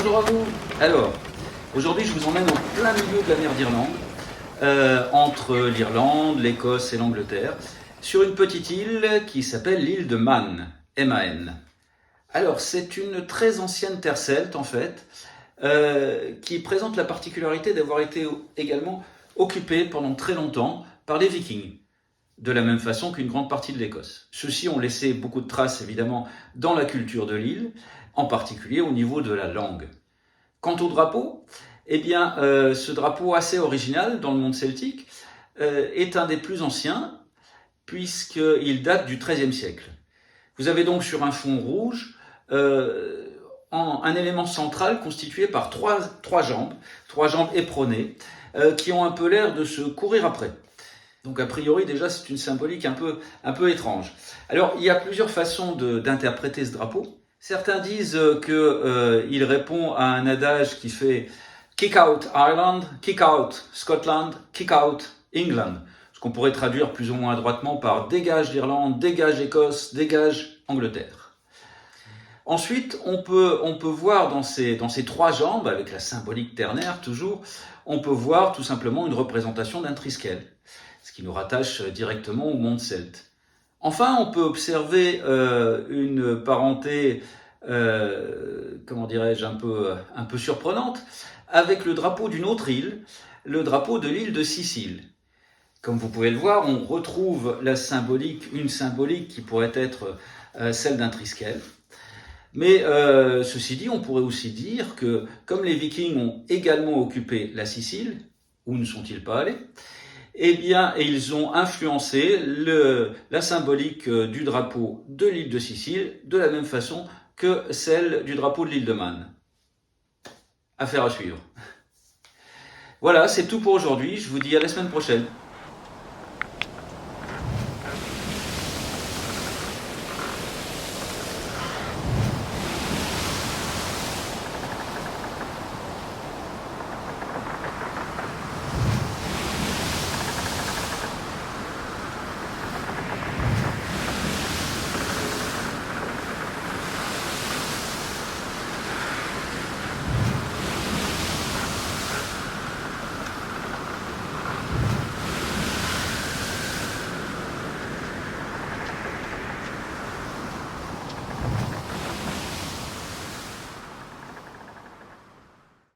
Bonjour à vous. Alors, aujourd'hui je vous emmène au plein milieu de la mer d'Irlande, entre l'Irlande, l'Écosse et l'Angleterre, sur une petite île qui s'appelle l'île de Man, M-A-N. Alors, c'est une très ancienne terre celte en fait, qui présente la particularité d'avoir été également occupée pendant très longtemps par les Vikings, de la même façon qu'une grande partie de l'Écosse. Ceux-ci ont laissé beaucoup de traces évidemment dans la culture de l'île, en particulier au niveau de la langue. Quant au drapeau, eh bien, ce drapeau assez original dans le monde celtique est un des plus anciens, puisqu'il date du XIIIe siècle. Vous avez donc sur un fond rouge un élément central constitué par trois jambes éperonnées, qui ont un peu l'air de se courir après. Donc a priori déjà c'est une symbolique un peu étrange. Alors il y a plusieurs façons d'interpréter ce drapeau. Certains disent qu'il répond à un adage qui fait kick out Ireland, kick out Scotland, kick out England. Ce qu'on pourrait traduire plus ou moins adroitement par dégage l'Irlande, dégage Écosse, dégage Angleterre. Ensuite, on peut voir dans ces trois jambes, avec la symbolique ternaire toujours, on peut voir tout simplement une représentation d'un triskel, ce qui nous rattache directement au monde celte. Enfin, on peut observer une parenté, comment dirais-je, un peu surprenante, avec le drapeau d'une autre île, le drapeau de l'île de Sicile. Comme vous pouvez le voir, on retrouve une symbolique qui pourrait être celle d'un triskel. Mais ceci dit, on pourrait aussi dire que, comme les Vikings ont également occupé la Sicile, où ne sont-ils pas allés, eh bien, ils ont influencé la symbolique du drapeau de l'île de Sicile de la même façon que celle du drapeau de l'île de Man. Affaire à suivre. Voilà, c'est tout pour aujourd'hui. Je vous dis à la semaine prochaine.